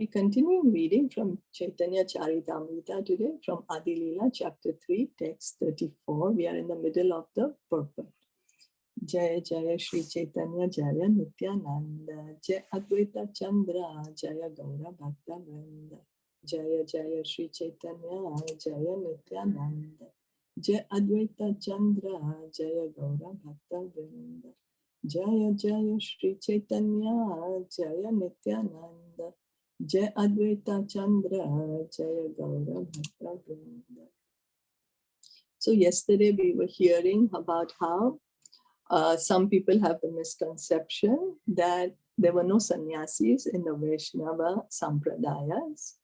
We continue reading from Caitanya Caritamrita today, from Adi-Lila, chapter 3, text 34. We are in the middle of the purport. Jaya Jaya Shri Caitanya Jaya Nityananda, Jaya Advaita Chandra, Jaya Gaura Bhakta Vrinda. Jaya Jaya Shri Caitanya Jaya Nityananda, Jaya Advaita Chandra, Jaya Gaura Bhakta Vrinda. Jaya Jaya Shri Caitanya Jaya Nityananda, Jaya Advaita Chandra, Jaya Gaura Bhakta Vrinda. So yesterday we were hearing about how some people have the misconception that there were no sannyasis in the Vaishnava Sampradayas,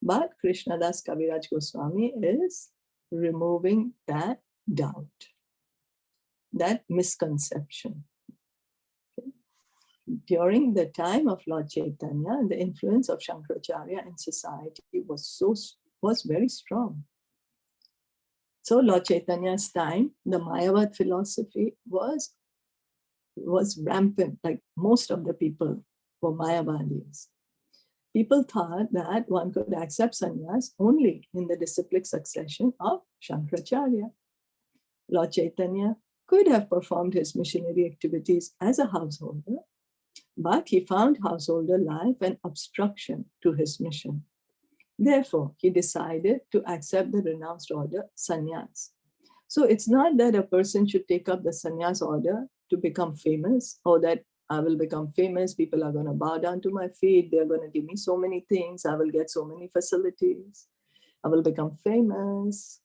but Krishnadas Kaviraj Goswami is removing that doubt, that misconception. During the time of Lord Chaitanya, the influence of Shankaracharya in society was very strong. So Lord Chaitanya's time, the Mayavad philosophy was rampant. Like most of the people were Mayavadis. People thought that one could accept sannyas only in the disciplic succession of Shankaracharya. Lord Chaitanya could have performed his missionary activities as a householder, but he found householder life an obstruction to his mission. Therefore, he decided to accept the renounced order, sannyas. So it's not that a person should take up the sannyas order to become famous, or that I will become famous, people are going to bow down to my feet, they're going to give me so many things, I will get so many facilities, I will become famous,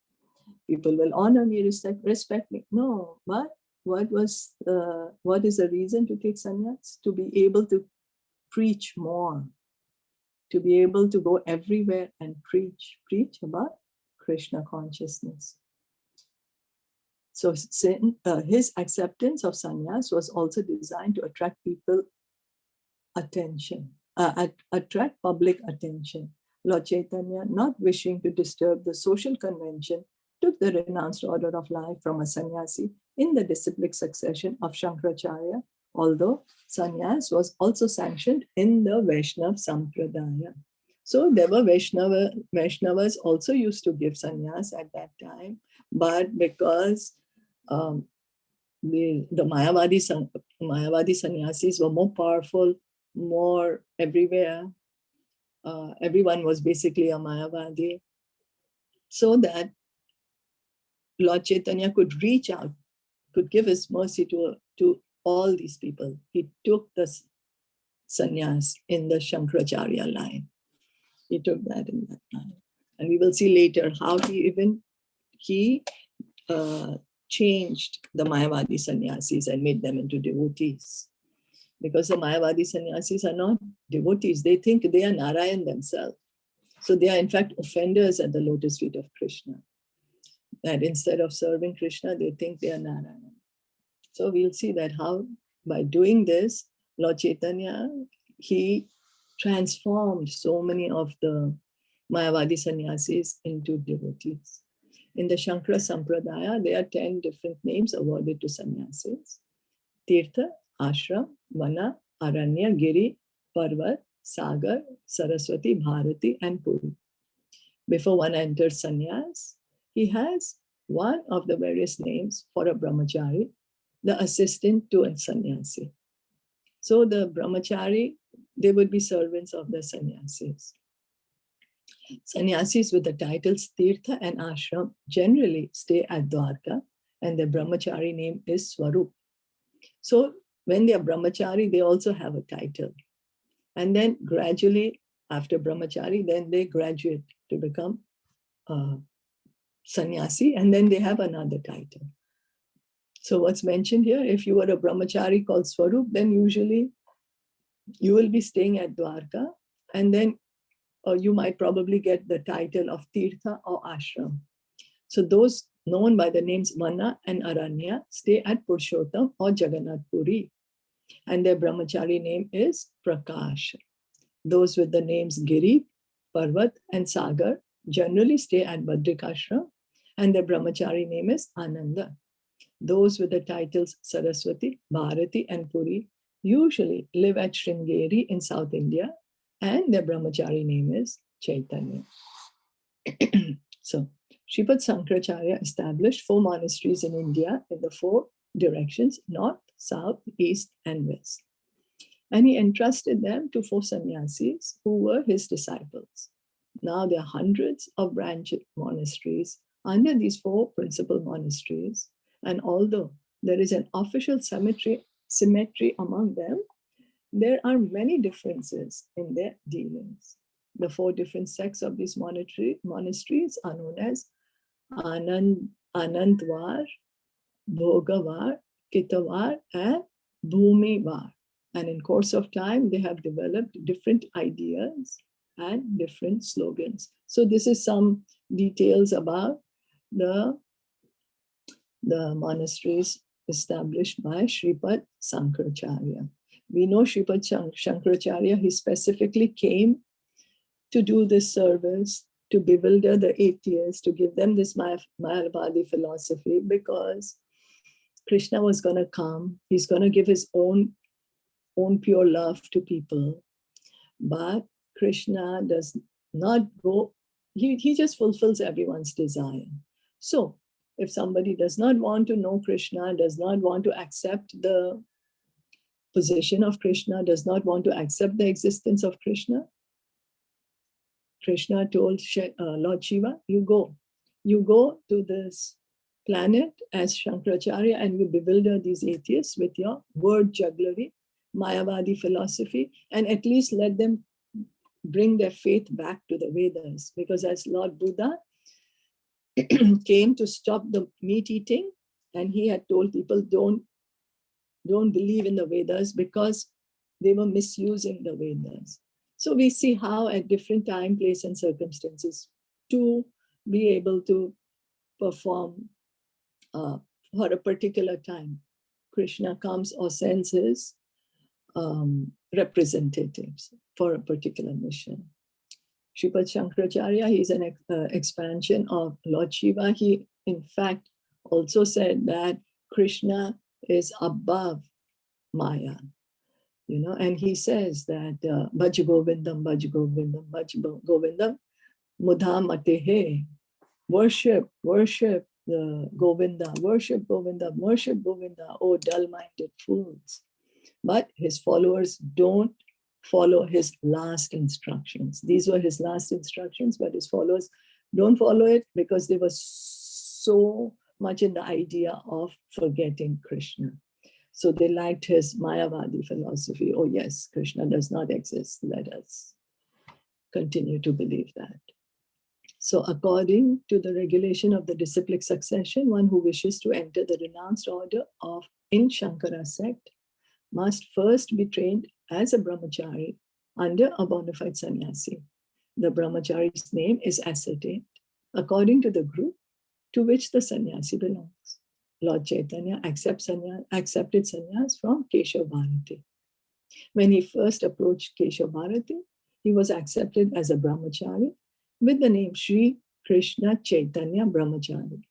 people will honor me, respect me. No, but what is the reason to take sannyas? To be able to preach more, to be able to go everywhere and preach about Krishna consciousness. So his acceptance of sannyas was also designed to attract people attention, attract public attention. Lord Chaitanya, not wishing to disturb the social convention, took the renounced order of life from a sannyasi in the disciplic succession of Shankaracharya, although sannyas was also sanctioned in the Vaishnava Sampradaya. So there were Vaishnavas also used to give sannyas at that time, but because the Mayavadi sannyasis were more powerful, more everywhere, everyone was basically a Mayavadi, so that Lord Chaitanya could reach out, could give his mercy to all these people. He took the sannyas in the Shankaracharya line. He took that in that line. And we will see later how he changed the Mayavadi sannyasis and made them into devotees. Because the Mayavadi sannyasis are not devotees. They think they are Narayan themselves. So they are in fact offenders at the lotus feet of Krishna. That instead of serving Krishna, they think they are Narayan. So we'll see that how by doing this, Lord Chaitanya, he transformed so many of the Mayavadi sannyasis into devotees. In the Shankara Sampradaya, there are 10 different names awarded to sannyasis: Tirtha, Ashram, Vana, Aranya, Giri, Parvat, Sagar, Saraswati, Bharati, and Puri. Before one enters sannyas, he has one of the various names for a brahmachari, the assistant to a sannyasi. So the brahmachari, they would be servants of the sannyasis. Sannyasis with the titles Tirtha and Ashram generally stay at Dwarka, and their brahmachari name is Swarup. So when they are brahmachari, they also have a title. And then gradually, after brahmachari, then they graduate to become sannyasi, and then they have another title. So what's mentioned here, if you were a brahmachari called Swarup, then usually you will be staying at Dwarka, and then you might probably get the title of Tirtha or Ashram. So those known by the names Vana and Aranya stay at Purushottam or Jagannath Puri, and their brahmachari name is Prakash. Those with the names Giri, Parvat, and Sagar generally stay at Badrikashram, and their brahmachari name is Ananda. Those with the titles Saraswati, Bharati, and Puri usually live at Sringeri in South India, and their brahmachari name is Caitanya. So, Sripad Sankaracharya established 4 monasteries in India in the 4 directions, north, south, east, and west. And he entrusted them to 4 sannyasis who were his disciples. Now there are hundreds of branch monasteries under these 4 principal monasteries. And although there is an official symmetry among them, there are many differences in their dealings. The 4 different sects of these monasteries are known as Anantvar, Bhogavar, Kitavar, and Bhumivar. And in course of time, they have developed different ideas and different slogans. So this is some details about the monasteries established by Sripad Sankaracharya. We know Sripad Shankaracharya, he specifically came to do this service, to bewilder the atheists, to give them this Mayavadi philosophy, because Krishna was going to come. He's going to give his own pure love to people. But Krishna does not go, he just fulfills everyone's desire. So if somebody does not want to know Krishna, does not want to accept the position of Krishna, does not want to accept the existence of Krishna, Krishna told Lord Shiva, you go to this planet as Shankaracharya and you bewilder these atheists with your word jugglery, Mayavadi philosophy, and at least let them bring their faith back to the Vedas. Because as Lord Buddha came to stop the meat eating, and he had told people don't believe in the Vedas because they were misusing the Vedas. So we see how at different time, place, and circumstances to be able to perform for a particular time, Krishna comes or sends his representatives for a particular mission. Sripad Shankaracharya, he is an expansion of Lord Shiva. He, in fact, also said that Krishna is above Maya. And he says that Bhaj Govindam, Bhaj Govindam, Bhaj Govindam, Mudha Matehe. Worship the Govinda, worship Govinda, worship Govinda, oh dull-minded fools. But his followers don't follow his last instructions. These were his last instructions, but his followers don't follow it because they were so much in the idea of forgetting Krishna. So they liked his Mayavadi philosophy. Oh yes, Krishna does not exist. Let us continue to believe that. So according to the regulation of the disciplic succession, one who wishes to enter the renounced order of in Shankara sect must first be trained as a brahmachari under a bona fide sannyasi. The brahmachari's name is ascertained according to the group to which the sannyasi belongs. Lord Chaitanya accepted sannyas from Keshav Bharati. When he first approached Keshav Bharati, he was accepted as a brahmachari with the name Sri Krishna Caitanya Brahmachari.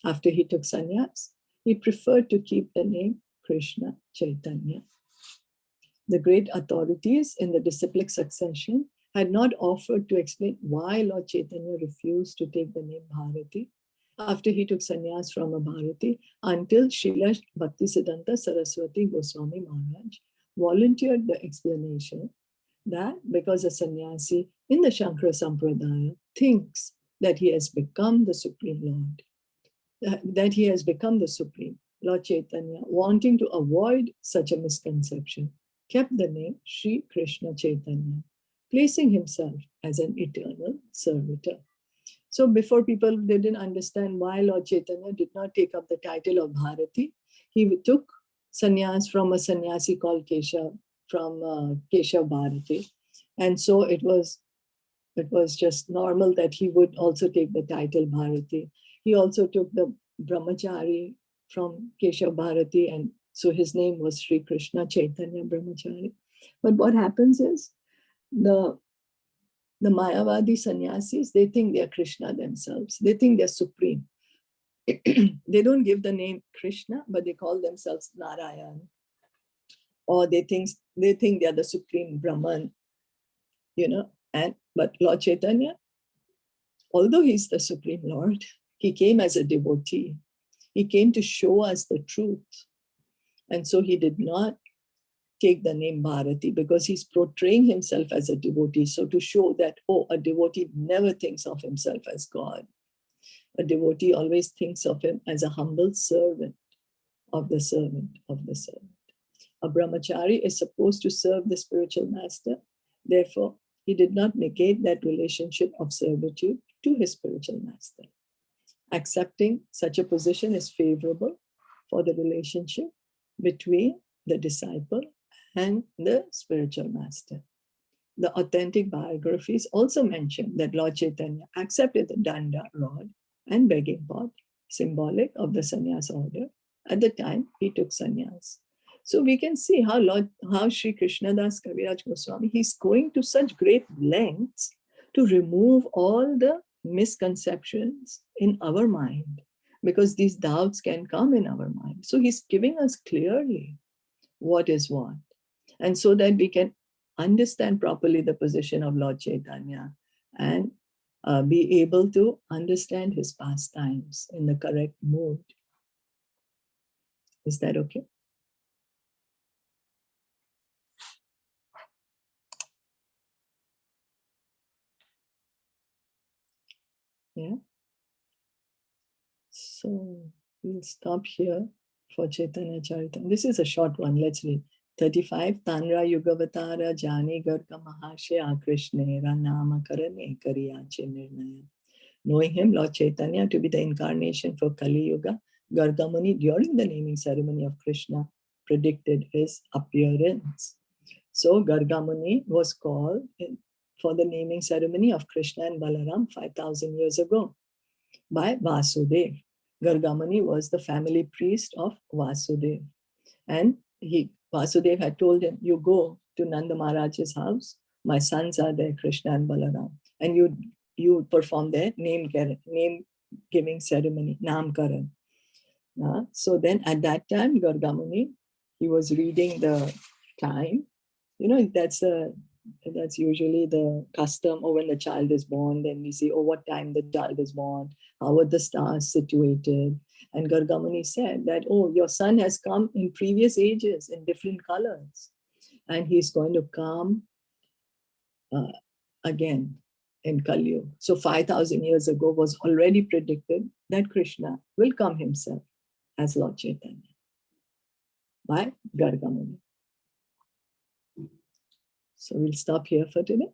After he took sannyas, he preferred to keep the name Krishna Chaitanya. The great authorities in the disciplic succession had not offered to explain why Lord Chaitanya refused to take the name Bharati after he took sannyas from a Bharati until Srila Bhaktisiddhanta Saraswati Goswami Maharaj volunteered the explanation that because a sannyasi in the Shankara Sampradaya thinks that he has become the Supreme Lord, that he has become the Supreme, Lord Chaitanya, wanting to avoid such a misconception, kept the name Sri Krishna Chaitanya, placing himself as an eternal servitor. So before people didn't understand why Lord Chaitanya did not take up the title of Bharati, he took sannyas from a sannyasi called Keshav, from Keshav Bharati. And so it was just normal that he would also take the title Bharati. He also took the brahmachari from Keshav Bharati, and so his name was Sri Krishna Chaitanya Brahmachari. But what happens is the Mayavadi sannyasis, they think they are Krishna themselves. They think they're supreme. They don't give the name Krishna, but they call themselves Narayan. Or they think they are the supreme Brahman. But Lord Chaitanya, although he's the Supreme Lord, he came as a devotee. He came to show us the truth. And so he did not take the name Bharati because he's portraying himself as a devotee. So to show that, a devotee never thinks of himself as God. A devotee always thinks of him as a humble servant of the servant of the servant. A brahmachari is supposed to serve the spiritual master. Therefore, he did not negate that relationship of servitude to his spiritual master. Accepting such a position is favorable for the relationship between the disciple and the spiritual master. The authentic biographies also mention that Lord Chaitanya accepted the danda rod and begging pot, symbolic of the sannyas order, at the time he took sannyas. So we can see how Sri Krishnadas Kaviraj Goswami, he's going to such great lengths to remove all the misconceptions in our mind, because these doubts can come in our mind. So he's giving us clearly what is what, and so that we can understand properly the position of Lord Chaitanya and be able to understand his pastimes in the correct mood. Is that okay? Yeah. So we'll stop here for Caitanya Caritamrita. This is a short one. Let's read. 35. Tanra Yugavatara Jani Garga Mahashya Krishnera Nama Karane Kariyache Nirnaya. Knowing him, Lord Chaitanya, to be the incarnation for Kali Yuga, Gargamuni, during the naming ceremony of Krishna, predicted his appearance. So Gargamuni was called for the naming ceremony of Krishna and Balaram 5,000 years ago by Vasudev. Gargamuni was the family priest of Vasudev. And Vasudev had told him, you go to Nanda Maharaj's house, my sons are there, Krishna and Balaram, and you perform their name giving ceremony, Namkaran. So then at that time, Gargamuni, he was reading the time. That's usually the custom. Or when the child is born, then we see, what time the child is born, how are the stars situated. And Gargamuni said that, your son has come in previous ages in different colors, and he's going to come again in Kali Yuga. So 5,000 years ago was already predicted that Krishna will come himself as Lord Chaitanya by Gargamuni. So we'll stop here for today.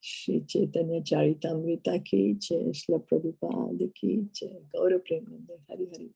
Shri Caitanya Caritamrita ki jai, Srila Prabhupada ki jai, Gaura Premanande, Hari Hari.